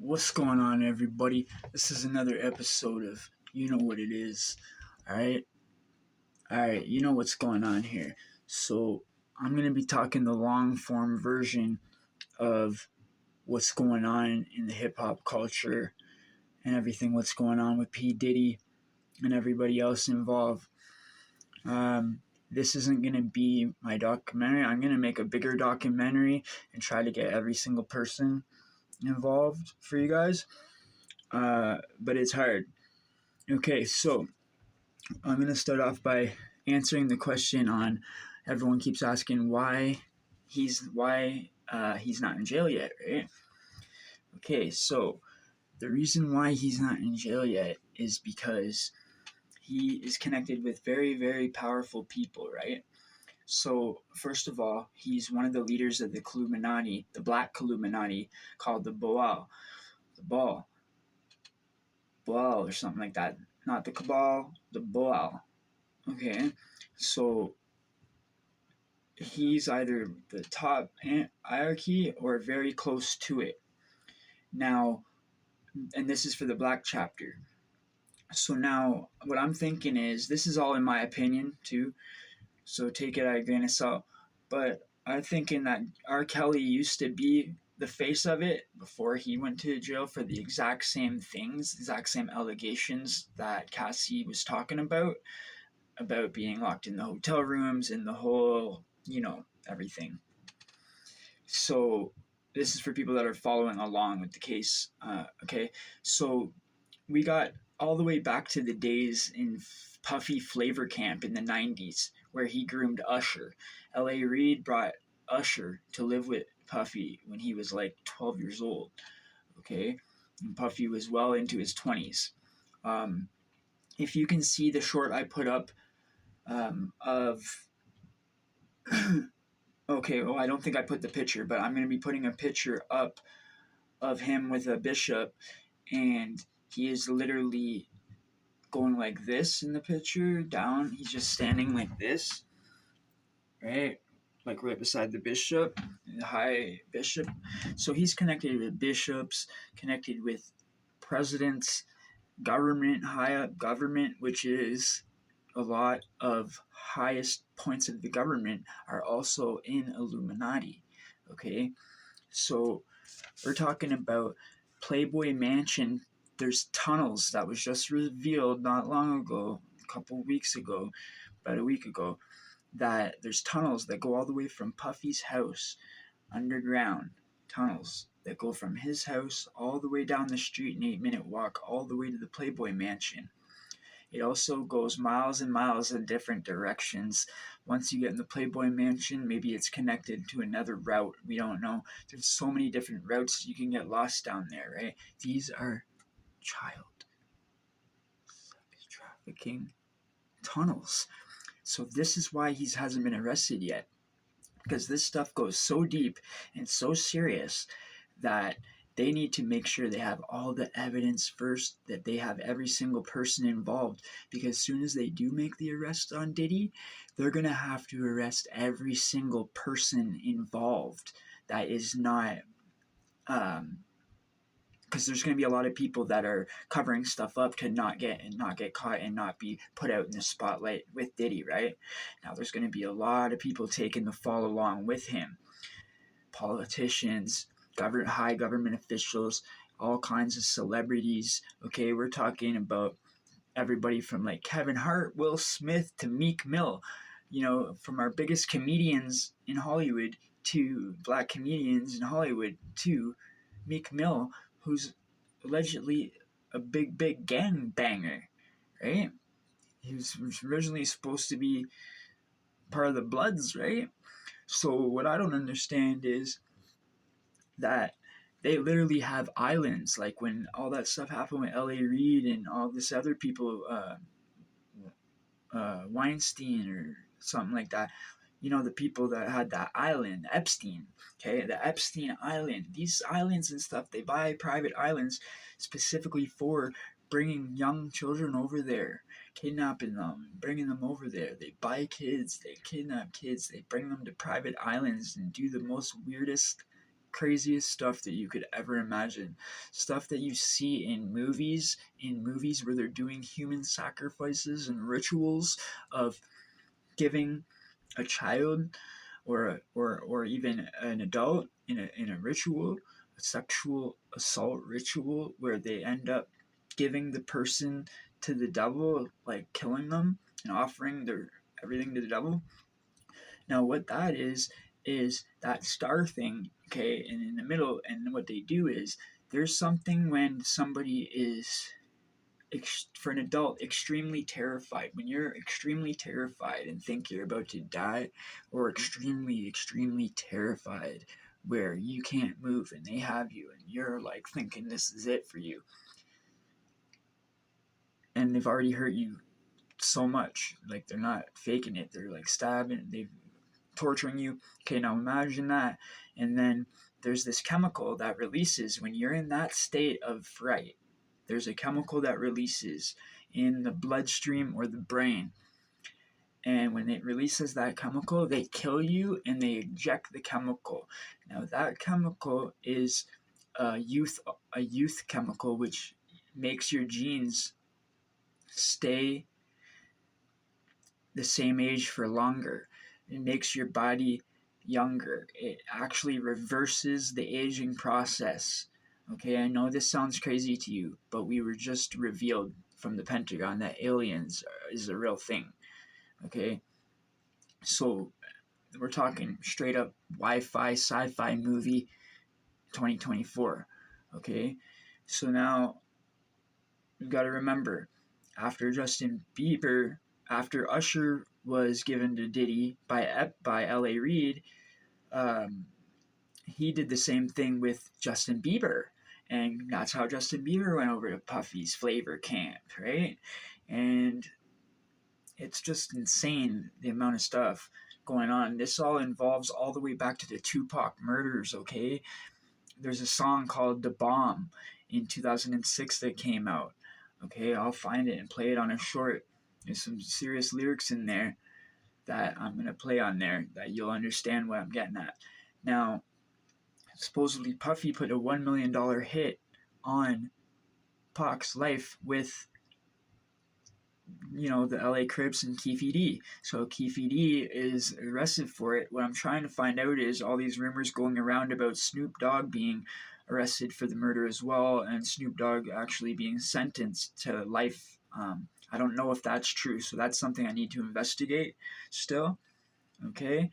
What's going on, everybody? This is another episode of You Know What It Is. Alright? Alright, you know what's going on here. So, I'm going to be talking the long form version of what's going on in the hip hop culture and everything, what's going on with Pdiddy and everybody else involved. This isn't going to be my documentary. I'm going to make a bigger documentary and try to get every single person involved for you guys. But it's hard. Okay, so I'm going to start off by answering the question on everyone keeps asking why he's not in jail yet, right? Okay, so the reason why he's not in jail yet is because he is connected with very, very powerful people, right? So, first of all, he's one of the leaders of the Illuminati, the Black Illuminati, called the Boal, or something like that. Not the Cabal, the Boal. Okay, so he's either the top hierarchy or very close to it. Now, and this is for the Black chapter. So now, what I'm thinking is, this is all in my opinion too, so take it at a grain of salt. But I'm thinking that R. Kelly used to be the face of it before he went to jail for the exact same things, exact same allegations that Cassie was talking about being locked in the hotel rooms and the whole, everything. So this is for people that are following along with the case. Okay, so we got all the way back to the days in Puffy Flavor Camp in the 90s where he groomed Usher. L.A. Reid brought Usher to live with Puffy when he was like 12 years old. Okay, and Puffy was well into his 20s. If you can see the short I put up of okay, well, I don't think I put the picture, but I'm going to be putting a picture up of him with a bishop, and he is literally going like this in the picture, down. He's just standing like this, right? Like right beside the bishop, the high bishop. So he's connected with bishops, connected with presidents, government, high up government, which is a lot of highest points of the government are also in Illuminati. Okay, so we're talking about Playboy Mansion. There's tunnels that was just revealed not long ago, a couple weeks ago, about a week ago, that there's tunnels that go all the way from Puffy's house, underground tunnels that go from his house all the way down the street, an 8-minute walk, all the way to the Playboy Mansion. It also goes miles and miles in different directions. Once you get in the Playboy Mansion, maybe it's connected to another route. We don't know. There's so many different routes you can get lost down there, right? These are child sex trafficking tunnels. So this is why he hasn't been arrested yet. Because this stuff goes so deep and so serious that they need to make sure they have all the evidence first, that they have every single person involved. Because as soon as they do make the arrest on Diddy, they're going to have to arrest every single person involved that is not, because there's going to be a lot of people that are covering stuff up to not get caught and not be put out in the spotlight with Diddy, right? Now there's going to be a lot of people taking the fall along with him. Politicians, high government officials, all kinds of celebrities. Okay, we're talking about everybody from like Kevin Hart, Will Smith to Meek Mill. From our biggest comedians in Hollywood to black comedians in Hollywood to Meek Mill, who's allegedly a big gang banger, right? He was originally supposed to be part of the Bloods, right? So what I don't understand is that they literally have islands. Like when all that stuff happened with L.A. Reid and all this other people, Weinstein or something like that. The people that had that island, Epstein, okay, the Epstein Island. These islands and stuff, they buy private islands specifically for bringing young children over there, kidnapping them, bringing them over there. They buy kids, they kidnap kids, they bring them to private islands and do the most weirdest craziest stuff that you could ever imagine. Stuff that you see in movies where they're doing human sacrifices and rituals of giving a child or even an adult in a ritual, a sexual assault ritual where they end up giving the person to the devil, like killing them and offering their everything to the devil. Now, what that is that star thing, okay, and in the middle, and what they do is there's something when somebody is for an adult extremely terrified. When you're extremely terrified and think you're about to die, or extremely terrified where you can't move and they have you and you're like thinking this is it for you, and they've already hurt you so much, like they're not faking it, they're like stabbing, they're torturing you. Okay, now imagine that. And then there's this chemical that releases when you're in that state of fright. There's a chemical that releases in the bloodstream or the brain. And when it releases that chemical, they kill you and they eject the chemical. Now that chemical is a youth chemical, which makes your genes stay the same age for longer. It makes your body younger. It actually reverses the aging process. Okay, I know this sounds crazy to you, but we were just revealed from the Pentagon that aliens is a real thing. Okay, so we're talking straight up Wi-Fi sci-fi movie 2024. Okay, so now you've got to remember, after Usher was given to Diddy by L.A. Reid, he did the same thing with Justin Bieber, and that's how Justin Bieber went over to Puffy's Flavor Camp, right? And it's just insane the amount of stuff going on. This all involves all the way back to the Tupac murders, okay? There's a song called "The Bomb" in 2006 that came out. Okay, I'll find it and play it on a short. There's some serious lyrics in there that I'm going to play on there that you'll understand what I'm getting at. Now, supposedly Puffy put a $1 million hit on Pac's life with, the LA Crips and Keefe. So Keefe is arrested for it. What I'm trying to find out is all these rumors going around about Snoop Dogg being arrested for the murder as well, and Snoop Dogg actually being sentenced to life. I don't know if that's true, so that's something I need to investigate still. Okay.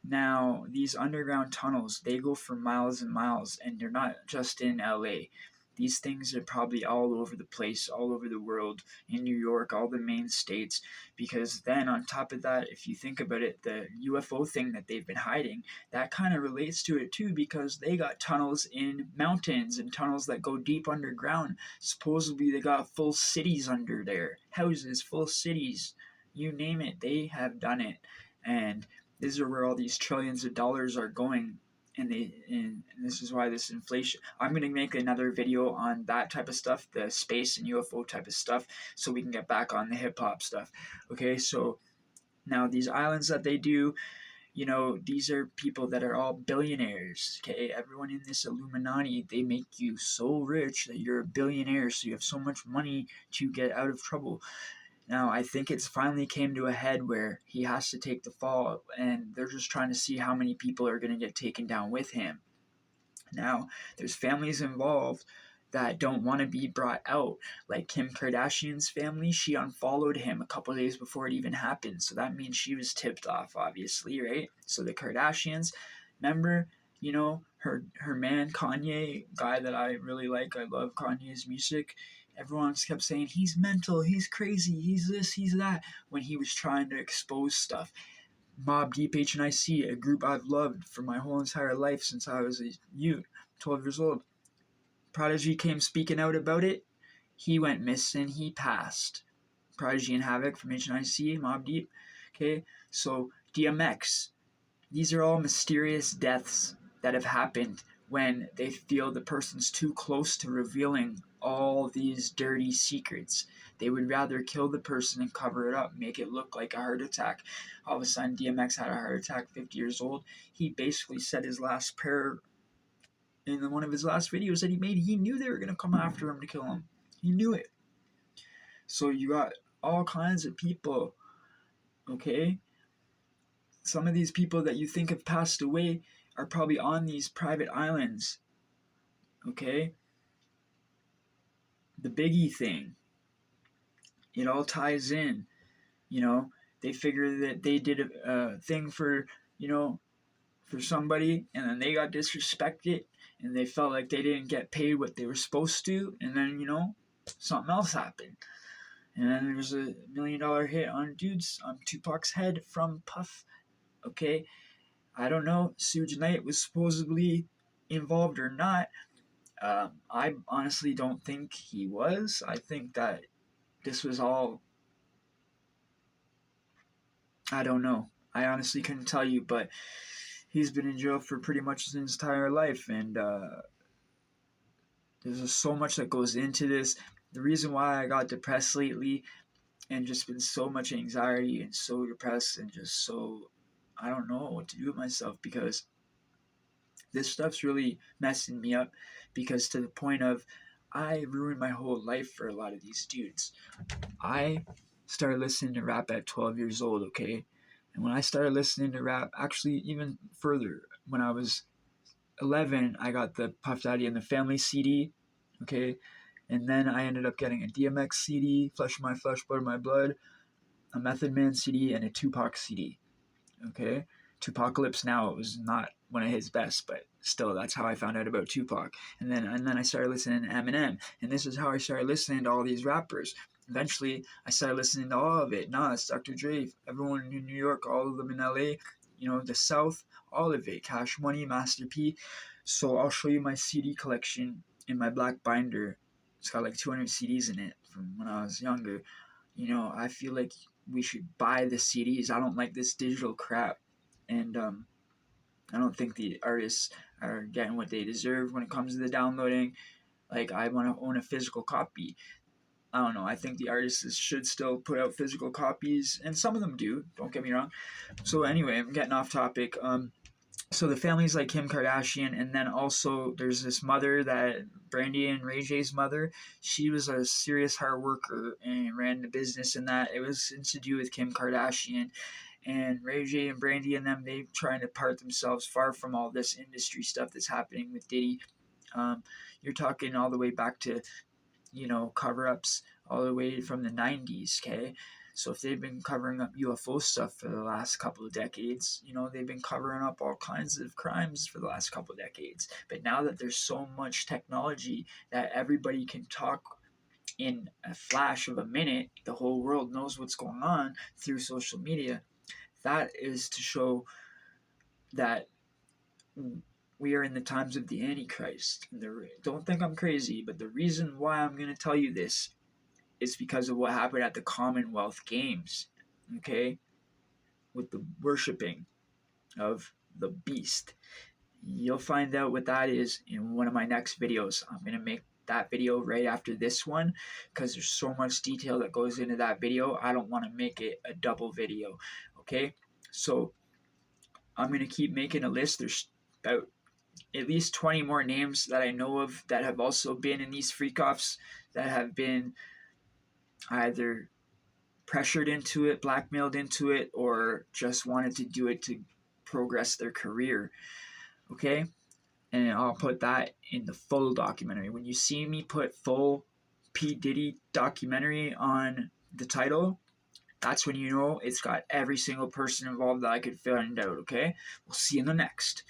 Now, these underground tunnels, they go for miles and miles, and they're not just in LA. These things are probably all over the place, all over the world, in New York, all the main states. Because then, on top of that, if you think about it, the UFO thing that they've been hiding, that kind of relates to it too, because they got tunnels in mountains and tunnels that go deep underground. Supposedly, they got full cities under there, houses, full cities, you name it, they have done it. And this is where all these trillions of dollars are going, and this is why this inflation. I'm gonna make another video on that type of stuff, the space and UFO type of stuff, so we can get back on the hip hop stuff. Okay, so now these islands that they do, these are people that are all billionaires. Okay, everyone in this Illuminati, they make you so rich that you're a billionaire, so you have so much money to get out of trouble. Now, I think it's finally came to a head where he has to take the fall, and they're just trying to see how many people are going to get taken down with him. Now, there's families involved that don't want to be brought out. Like Kim Kardashian's family, she unfollowed him a couple days before it even happened. So that means she was tipped off, obviously, right? So the Kardashians, remember, her man Kanye, guy that I really like, I love Kanye's music. Everyone kept saying he's mental, he's crazy, he's this, he's that, when he was trying to expose stuff. Mobb Deep HNIC, a group I've loved for my whole entire life since I was a youth, 12 years old. Prodigy came speaking out about it. He went missing, he passed. Prodigy and Havoc from HNIC, Mobb Deep. Okay, so DMX. These are all mysterious deaths that have happened when they feel the person's too close to revealing all these dirty secrets. They would rather kill the person and cover it up, make it look like a heart attack. All of a sudden, DMX had a heart attack, 50 years old. He basically said his last prayer in one of his last videos that he made, he knew they were going to come after him to kill him. He knew it. So you got all kinds of people, okay? Some of these people that you think have passed away are probably on these private islands, okay? The Biggie thing, it all ties in, you know? They figure that they did a thing for, you know, for somebody, and then they got disrespected, and they felt like they didn't get paid what they were supposed to, and then, you know, something else happened. And then there's $1 million hit on Tupac's head from Puff. Okay, I don't know. Suge Knight was supposedly involved or not. I honestly don't think he was. I think that this was all. I don't know. I honestly couldn't tell you, but he's been in jail for pretty much his entire life, and there's just so much that goes into this. The reason why I got depressed lately and just been so much anxiety and so depressed and just so I don't know what to do with myself, because this stuff's really messing me up, because to the point of I ruined my whole life for a lot of these dudes. I started listening to rap at 12 years old, okay? And when I started listening to rap, actually even further, when I was 11, I got the Puff Daddy and the Family CD, okay? And then I ended up getting a DMX CD, Flesh of My Flesh, Blood of My Blood, a Method Man CD, and a Tupac CD, okay? Tupacalypse Now, it was not one of his best, but still, that's how I found out about Tupac. And then I started listening to Eminem, and this is how I started listening to all these rappers. Eventually, I started listening to all of it. Nas, Dr. Dre, everyone in New York, all of them in LA, you know, the South, all of it. Cash Money, Master P. So I'll show you my CD collection in my black binder. It's got like 200 CDs in it from when I was younger. You know, I feel like we should buy the CDs. I don't like this digital crap. And I don't think the artists are getting what they deserve when it comes to the downloading. Like, I want to own a physical copy. I don't know. I think the artists should still put out physical copies, and some of them do. Don't get me wrong. So anyway, I'm getting off topic. So the families like Kim Kardashian, and then also there's this mother, that Brandy and Ray J's mother. She was a serious hard worker and ran the business, and that it was to do with Kim Kardashian. And Ray J and Brandy and them, they trying to part themselves far from all this industry stuff that's happening with Diddy. You're talking all the way back to, you know, cover-ups all the way from the 90s, okay? So if they've been covering up UFO stuff for the last couple of decades, you know, they've been covering up all kinds of crimes for the last couple of decades. But now that there's so much technology that everybody can talk in a flash of a minute, the whole world knows what's going on through social media. That is to show that we are in the times of the Antichrist. Don't think I'm crazy, but the reason why I'm going to tell you this is because of what happened at the Commonwealth Games, okay? With the worshiping of the beast. You'll find out what that is in one of my next videos. I'm going to make that video right after this one, because there's so much detail that goes into that video. I don't want to make it a double video, okay? So I'm going to keep making a list. There's about at least 20 more names that I know of that have also been in these freak-offs, that have been either pressured into it, blackmailed into it, or just wanted to do it to progress their career, okay? And I'll put that in the full documentary. When you see me put full P. Diddy documentary on the title, that's when you know it's got every single person involved that I could find out, okay? We'll see you in the next.